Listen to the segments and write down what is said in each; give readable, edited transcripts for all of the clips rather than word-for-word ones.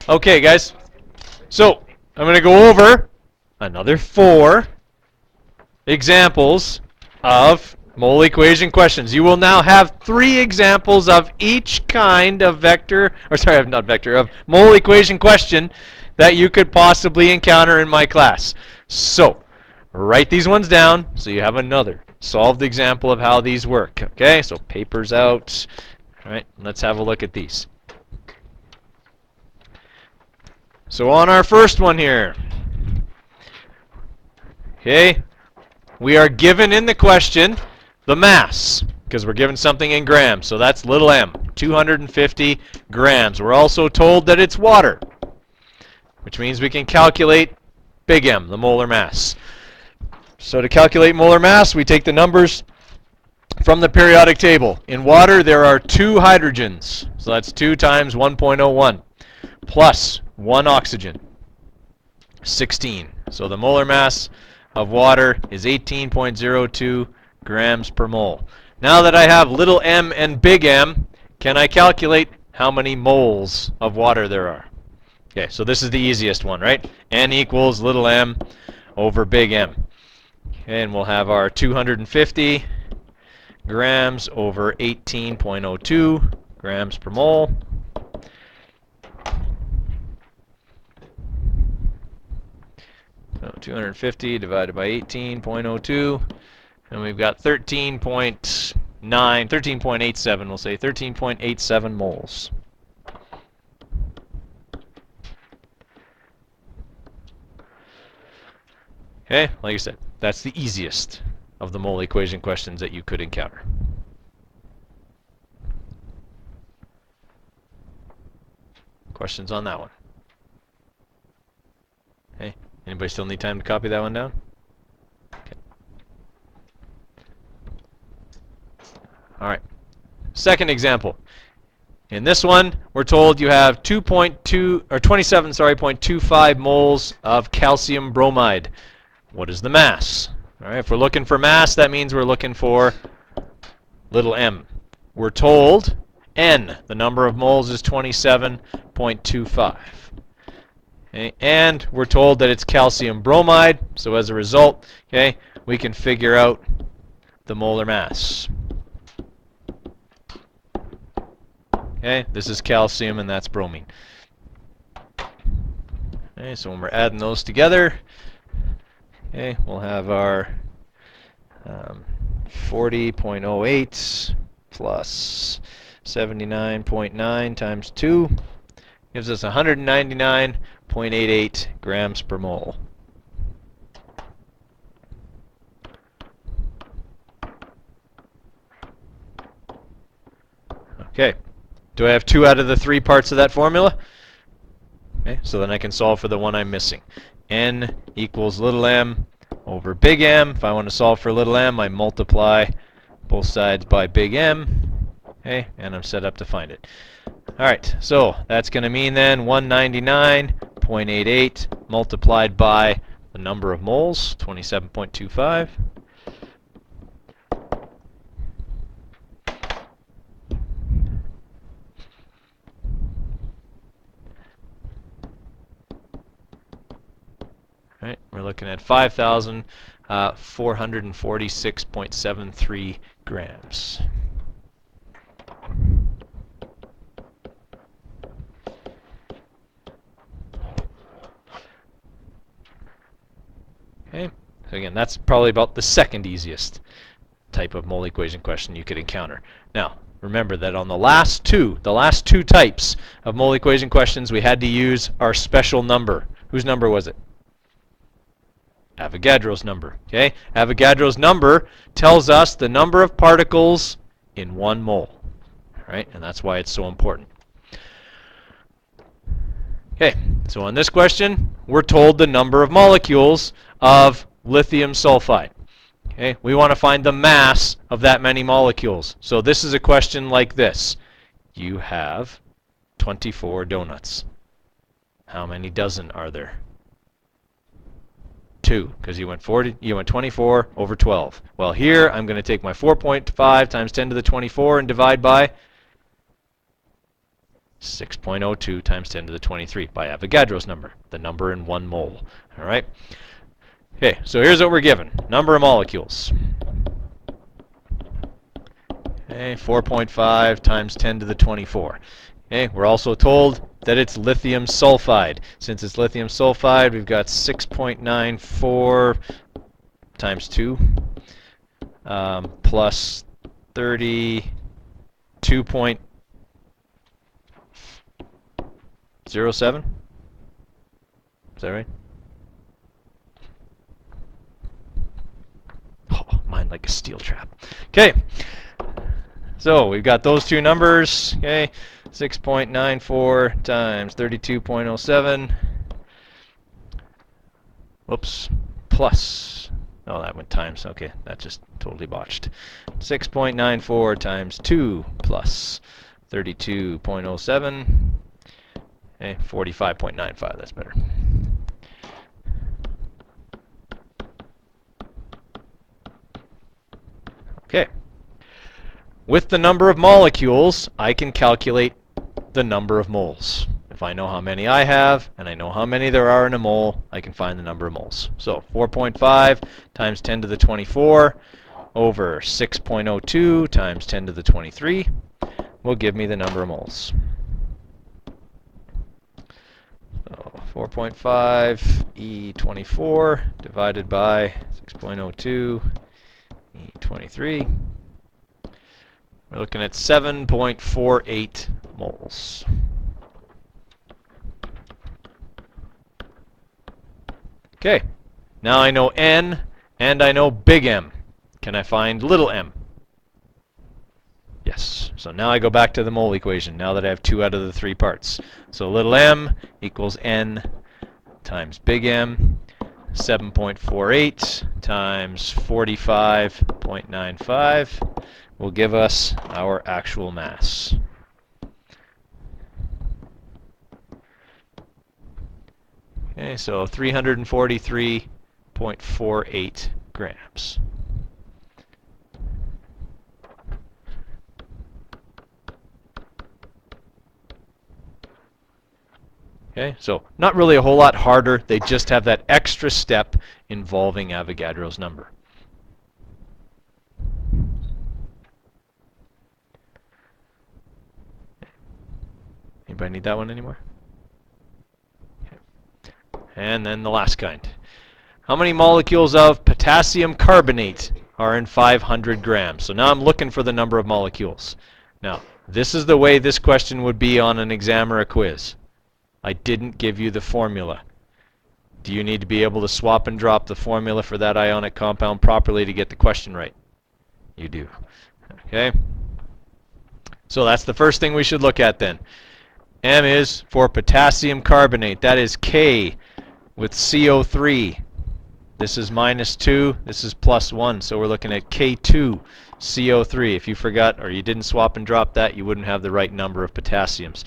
Okay, guys. So I'm going to go over another 4 examples of mole equation questions. You will now have 3 examples of each kind of vector, or sorry, not vector, of mole equation question that you could possibly encounter in my class. So write these ones down so you have another solved example of how these work. Okay, so papers out. All right, let's have a look at these. So on our first one here, okay, we are given in the question the mass, because we're given something in grams. So that's little m, 250 grams. We're also told that it's water, which means we can calculate big M, the molar mass. So to calculate molar mass, we take the numbers from the periodic table. In water, there are 2 hydrogens. So that's 2 times 1.01 plus 1 oxygen, 16. So the molar mass of water is 18.02 grams per mole. Now that I have little m and big M, can I calculate how many moles of water there are? Okay, so this is the easiest one, right? N equals little m over big M. Okay, and we'll have our 250 grams over 18.02 grams per mole. So 250 divided by 18.02, and we've got 13.87, we'll say 13.87 moles. Okay, like I said, that's the easiest of the mole equation questions that you could encounter. Questions on that one? Okay, anybody still need time to copy that one down? Okay. All right. Second example. In this one, we're told you have 27.25 moles of calcium bromide. What is the mass? All right, if we're looking for mass, that means we're looking for little m. We're told N, the number of moles, is 27.25. Okay, and we're told that it's calcium bromide, so as a result, okay, we can figure out the molar mass. Okay, this is calcium and that's bromine. Okay, so when we're adding those together, okay, we'll have our 40.08 plus 79.9 times 2 gives us 199.88 grams per mole. Okay, do I have 2 out of the 3 parts of that formula? Okay, so then I can solve for the one I'm missing. N equals little m over big M. If I want to solve for little m, I multiply both sides by big M. Okay, and I'm set up to find it. All right, so that's going to mean then 199.88 multiplied by the number of moles, 27.25. Right, we're looking at 5,446.73 grams. Okay, so again, that's probably about the second easiest type of mole equation question you could encounter. Now, remember that on the last two types of mole equation questions, we had to use our special number. Whose number was it? Avogadro's number. Okay, Avogadro's number tells us the number of particles in 1 mole. Right, and that's why it's so important. Okay, so on this question, we're told the number of molecules of lithium sulfide. Okay, we want to find the mass of that many molecules. So this is a question like this. You have 24 donuts. How many dozen are there? 2, because you went 24 over 12. Well, here I'm going to take my 4.5 times 10 to the 24 and divide by 6.02 times 10 to the 23 by Avogadro's number, the number in 1 mole. All right. Okay, so here's what we're given. Number of molecules. Okay, 4.5 times 10 to the 24. Okay, we're also told that it's lithium sulfide. Since it's lithium sulfide, we've got 6.94 times 2 plus 32.07. Is that right? Oh, mine like a steel trap. Okay. So we've got those two numbers. Okay. 6.94 times 32.07. Whoops. Plus. Oh, that went times. Okay, that just totally botched. 6.94 times 2 plus 32.07. Okay, 45.95. That's better. Okay. With the number of molecules, I can calculate the number of moles. If I know how many I have, and I know how many there are in a mole, I can find the number of moles. So 4.5 times 10 to the 24 over 6.02 times 10 to the 23 will give me the number of moles. So 4.5 E24 divided by 6.02 E23. We're looking at 7.48 moles. Okay, now I know N and I know big M. Can I find little m? Yes. So now I go back to the mole equation, now that I have 2 out of the 3 parts. So little m equals N times big M. 7.48 times 45.95 will give us our actual mass. Okay, so 343.48 grams. Okay, so not really a whole lot harder. They just have that extra step involving Avogadro's number. Anybody need that one anymore? Okay. And then the last kind. How many molecules of potassium carbonate are in 500 grams? So now I'm looking for the number of molecules. Now, this is the way this question would be on an exam or a quiz. I didn't give you the formula. Do you need to be able to swap and drop the formula for that ionic compound properly to get the question right? You do. Okay? So that's the first thing we should look at then. M is for potassium carbonate. That is K with CO3. This is -2. This is +1. So we're looking at K2 CO3. If you forgot or you didn't swap and drop that, you wouldn't have the right number of potassiums.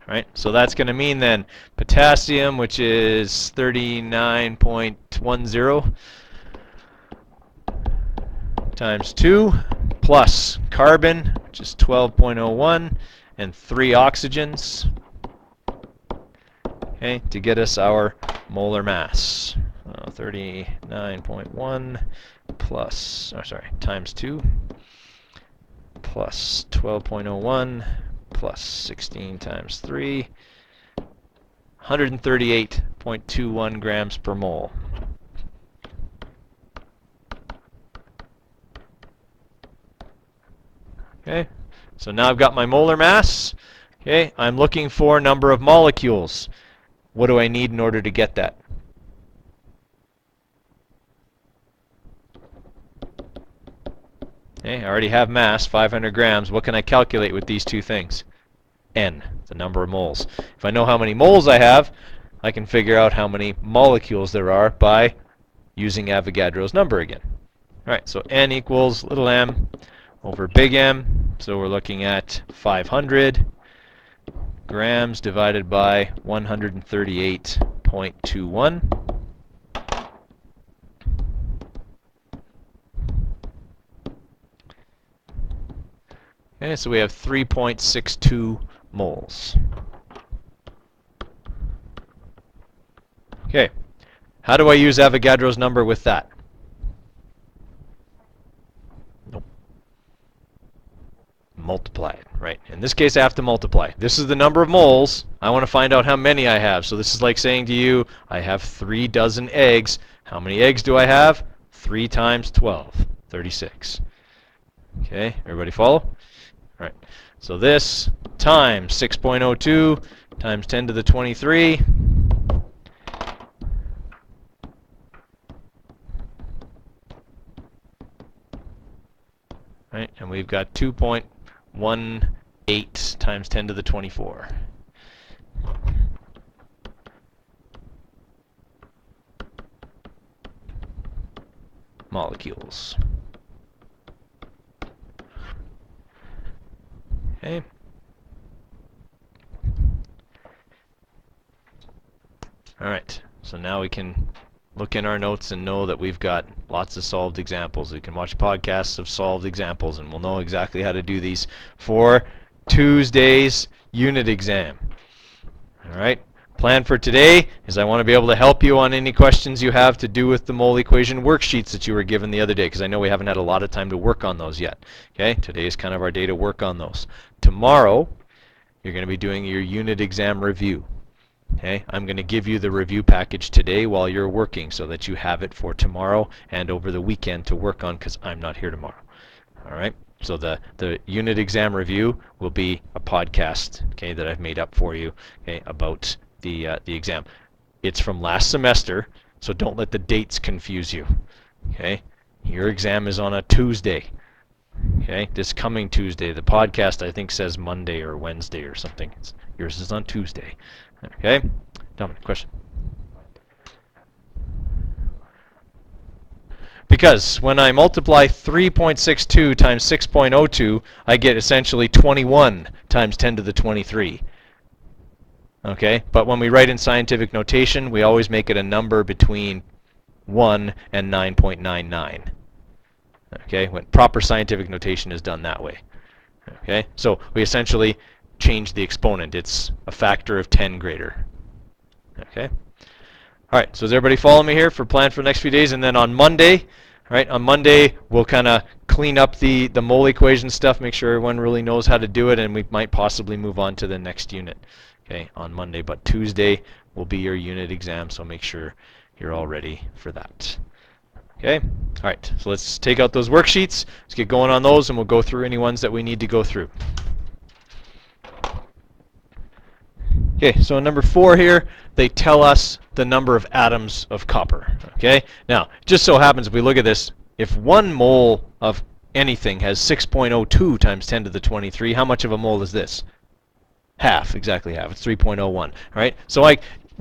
Right? So that's going to mean then potassium, which is 39.10 times 2 plus carbon, which is 12.01, and 3 oxygens, okay, to get us our molar mass. 39.1 plus, times 2 plus 12.01 plus 16 times 3, 138.21 grams per mole. Okay, so now I've got my molar mass. Okay, I'm looking for number of molecules. What do I need in order to get that? Okay, I already have mass, 500 grams. What can I calculate with these two things? N, the number of moles. If I know how many moles I have, I can figure out how many molecules there are by using Avogadro's number again. All right, so N equals little m over big M. So we're looking at 500 grams divided by 138.21. Okay, so we have 3.62 moles. Okay, how do I use Avogadro's number with that? Nope. Multiply it, right? In this case, I have to multiply. This is the number of moles. I want to find out how many I have. So this is like saying to you, I have 3 dozen eggs. How many eggs do I have? 3 times 12, 36. Okay, everybody follow? All right. So this times 6.02 times 10 to the 23. Right, and we've got 2.18 times 10 to the 24. Molecules. Okay. All right, so now we can look in our notes and know that we've got lots of solved examples. We can watch podcasts of solved examples, and we'll know exactly how to do these for Tuesday's unit exam. All right. Plan for today is I want to be able to help you on any questions you have to do with the mole equation worksheets that you were given the other day, because I know we haven't had a lot of time to work on those yet. Okay, today is kind of our day to work on those. Tomorrow, you're going to be doing your unit exam review. Okay, I'm going to give you the review package today while you're working so that you have it for tomorrow and over the weekend to work on, because I'm not here tomorrow. All right. So the unit exam review will be a podcast, okay, that I've made up for you, okay, about the exam. It's from last semester, so don't let the dates confuse you. Okay, your exam is on a Tuesday. Okay, this coming Tuesday. The podcast I think says Monday or Wednesday or something. Yours is on Tuesday. Okay, Dominic, question. Because when I multiply 3.62 times 6.02, I get essentially 21 times 10 to the 23. Okay, but when we write in scientific notation, we always make it a number between 1 and 9.99. Okay, when proper scientific notation is done that way. Okay, so we essentially change the exponent. It's a factor of 10 greater. Okay. All right, so does everybody follow me here for plan for the next few days? And then on Monday, all right, on Monday we'll kind of clean up the mole equation stuff, make sure everyone really knows how to do it, and we might possibly move on to the next unit, okay, on Monday. But Tuesday will be your unit exam, so make sure you're all ready for that. Okay, all right, so let's take out those worksheets. Let's get going on those, and we'll go through any ones that we need to go through. Okay, so in number 4 here, they tell us the number of atoms of copper. Okay, now, just so happens if we look at this, if 1 mole of anything has 6.02 times 10 to the 23, how much of a mole is this? Half, exactly half. It's 3.01. Right? So I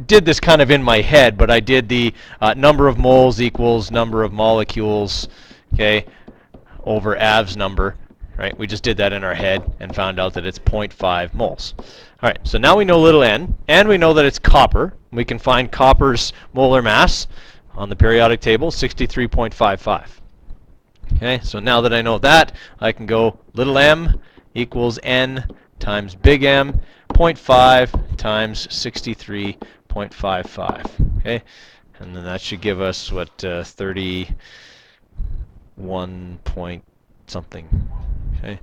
did this kind of in my head, but I did the number of moles equals number of molecules, okay, over Av's number. Right? We just did that in our head and found out that it's 0.5 moles. All right, so now we know little n, and we know that it's copper. We can find copper's molar mass on the periodic table, 63.55. Okay, so now that I know that, I can go little m equals n times big M, 0.5 times 63.55. Okay, and then that should give us, what, 31 point something. Okay.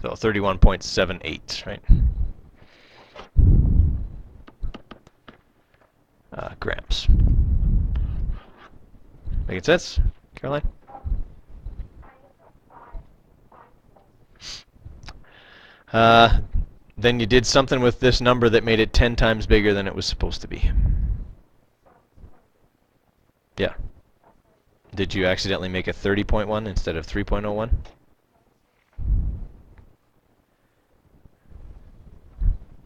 So 31.78, right? Grams. Making sense, Caroline? Then you did something with this number that made it 10 times bigger than it was supposed to be. Yeah. Did you accidentally make a 30.1 instead of 3.01?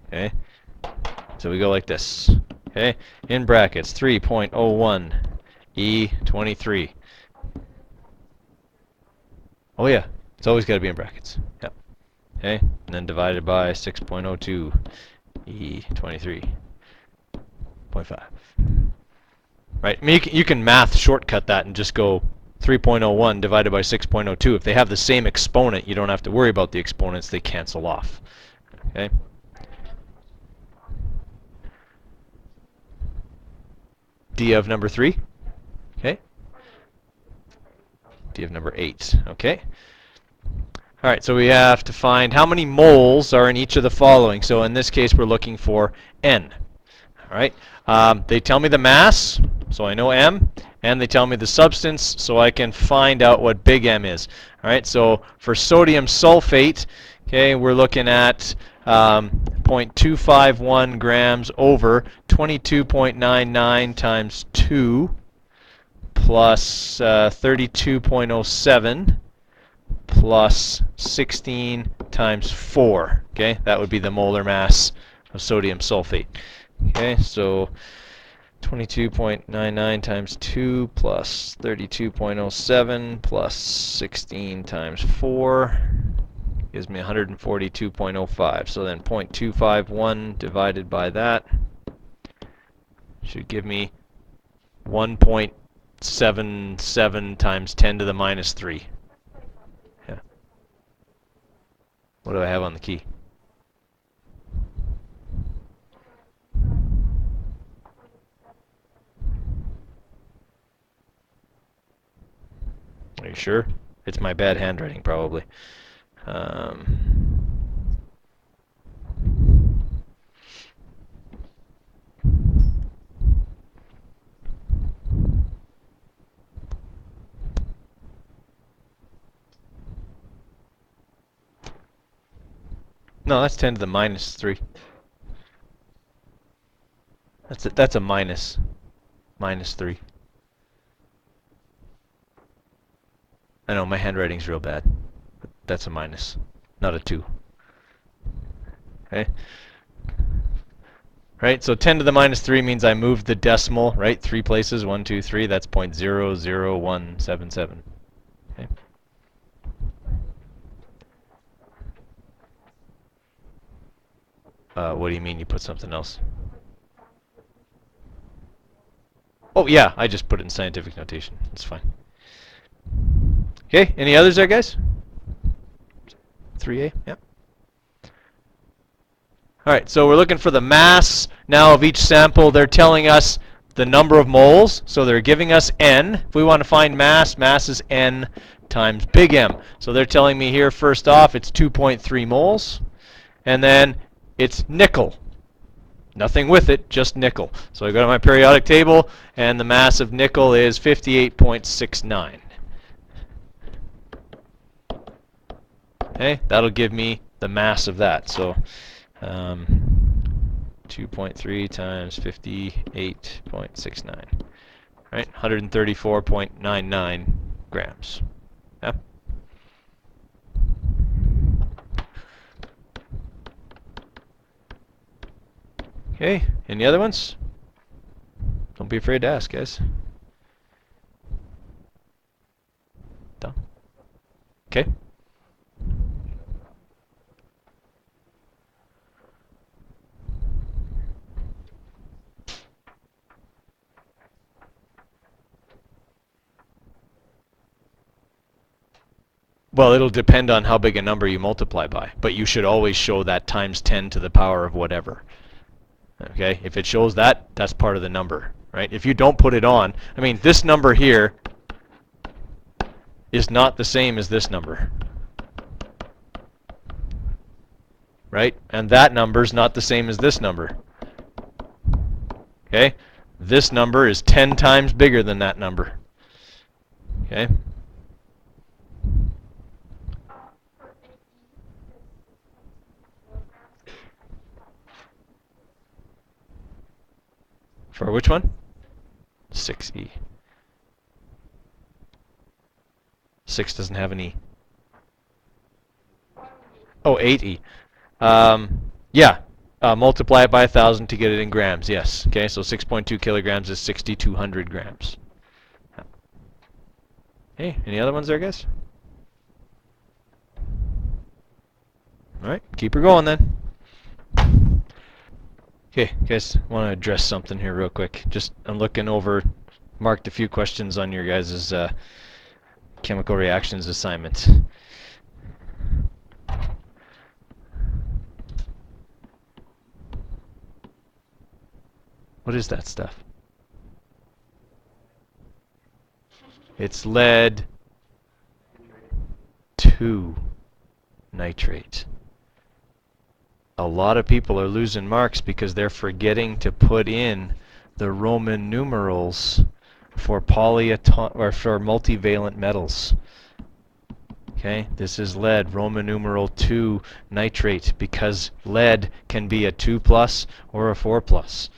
Okay. So we go like this. Okay. In brackets, 3.01 E23. Oh yeah, it's always got to be in brackets. Yep. Okay. And then divided by 6.02 E23.5. All right? I mean, you can math shortcut that and just go 3.01 divided by 6.02. If they have the same exponent, you don't have to worry about the exponents. They cancel off. Okay. D of number 3. Okay. D of number 8. Okay. All right, so we have to find how many moles are in each of the following. So in this case, we're looking for N. All right. They tell me the mass, so I know M, and they tell me the substance, so I can find out what big M is. All right. So for sodium sulfate, okay, we're looking at 0.251 grams over 22.99 times 2 plus 32.07 plus 16 times 4. Okay, that would be the molar mass of sodium sulfate. Okay, so 22.99 times 2 plus 32.07 plus 16 times 4 gives me 142.05. So then 0.251 divided by that should give me 1.77 times 10 to the minus 3. Yeah. What do I have on the key? Are you sure? It's my bad handwriting, probably. No, that's 10 to the minus 3. That's a minus 3. I know my handwriting's real bad. But that's a minus, not a 2. Okay. Right, so 10 to the minus 3 means I moved the decimal, right, 3 places, 1, 2, 3, that's 0.00177. Okay. What do you mean you put something else? Oh yeah, I just put it in scientific notation. That's fine. Okay, any others there, guys? 3A, yeah. All right, so we're looking for the mass now of each sample. They're telling us the number of moles, so they're giving us N. If we want to find mass, mass is N times big M. So they're telling me here, first off, it's 2.3 moles, and then it's nickel. Nothing with it, just nickel. So I go to my periodic table, and the mass of nickel is 58.69. Okay, that'll give me the mass of that. So 2.3 times 58.69. Right, 134.99 grams. Yeah. Okay, any other ones? Don't be afraid to ask, guys. Done. Okay. Well, it'll depend on how big a number you multiply by, but you should always show that times 10 to the power of whatever. Okay, if it shows that, that's part of the number, right? If you don't put it on, I mean, this number here is not the same as this number, right? And that number is not the same as this number. Okay, this number is 10 times bigger than that number. Okay. For which one? 6E. 6 doesn't have an E. Oh, 8E. Yeah. Multiply it by 1,000 to get it in grams. Yes. Okay, so 6.2 kilograms is 6,200 grams. Hey, any other ones there, guys? All right, keep her going then. Okay, guys, I want to address something here real quick. I'm looking over marked a few questions on your guys' chemical reactions assignment. What is that stuff? It's lead 2 nitrate. A lot of people are losing marks because they're forgetting to put in the Roman numerals for or for multivalent metals. Okay, this is lead, Roman numeral 2 nitrate, because lead can be a 2 plus or a 4 plus.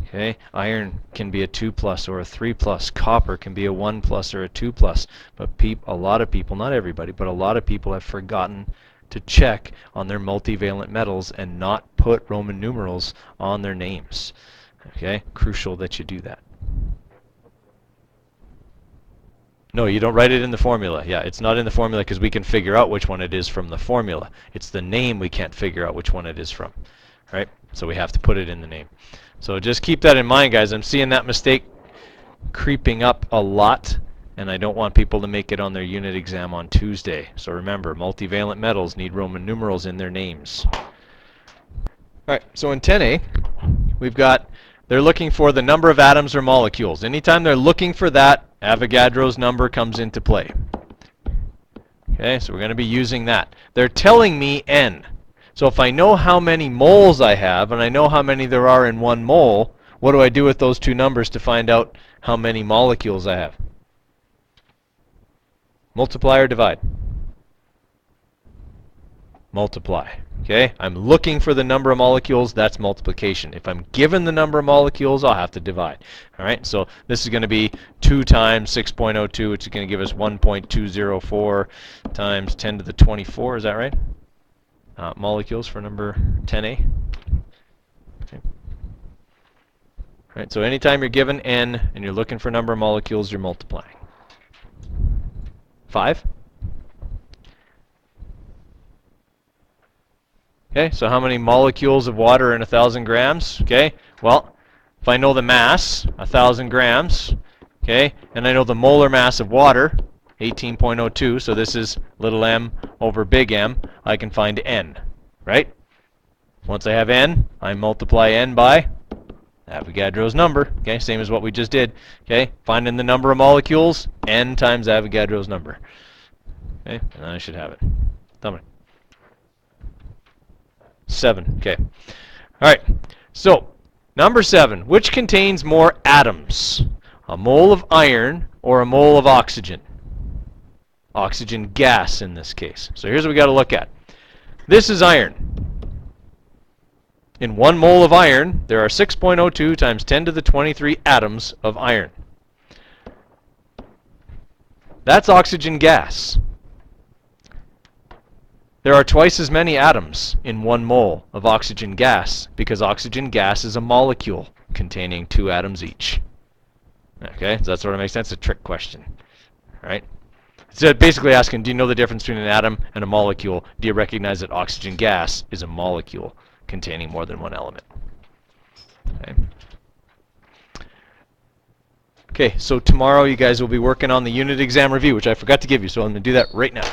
Okay, iron can be a 2 plus or a 3 plus. Copper can be a 1 plus or a 2 plus. But a lot of people, not everybody, but a lot of people have forgotten to check on their multivalent metals and not put Roman numerals on their names. Okay, crucial that you do that. No, you don't write it in the formula. Yeah, it's not in the formula because we can figure out which one it is from the formula. It's the name we can't figure out which one it is from. Right? So we have to put it in the name. So just keep that in mind, guys. I'm seeing that mistake creeping up a lot, and I don't want people to make it on their unit exam on Tuesday. So remember, multivalent metals need Roman numerals in their names. All right, so in 10A, we've got they're looking for the number of atoms or molecules. Anytime they're looking for that, Avogadro's number comes into play. Okay, so we're going to be using that. They're telling me N. So if I know how many moles I have, and I know how many there are in 1 mole, what do I do with those two numbers to find out how many molecules I have? Multiply or divide? Multiply. Okay, I'm looking for the number of molecules, that's multiplication. If I'm given the number of molecules, I'll have to divide. All right, so this is going to be 2 times 6.02, which is going to give us 1.204 times 10 to the 24, is that right? Molecules for number 10A. Okay. All right, so anytime you're given N and you're looking for number of molecules, you're multiplying. 5? Okay, so how many molecules of water are in 1,000 grams? Okay, well, if I know the mass, 1,000 grams, okay, and I know the molar mass of water, 18.02, so this is little m over big M, I can find N, right? Once I have N, I multiply N by Avogadro's number, okay, same as what we just did, okay, finding the number of molecules, N times Avogadro's number, okay, and then I should have it. Tell me. 7, okay. All right, so number 7, which contains more atoms? A mole of iron or a mole of oxygen? Oxygen gas in this case. So here's what we got to look at. This is iron. In 1 mole of iron, there are 6.02 times 10 to the 23 atoms of iron. That's oxygen gas. There are twice as many atoms in 1 mole of oxygen gas because oxygen gas is a molecule containing 2 atoms each. Okay, so that sort of makes sense. It's a trick question, right? It's basically asking, do you know the difference between an atom and a molecule? Do you recognize that oxygen gas is a molecule containing more than 1 element? Okay. Okay, so tomorrow you guys will be working on the unit exam review, which I forgot to give you, so I'm going to do that right now.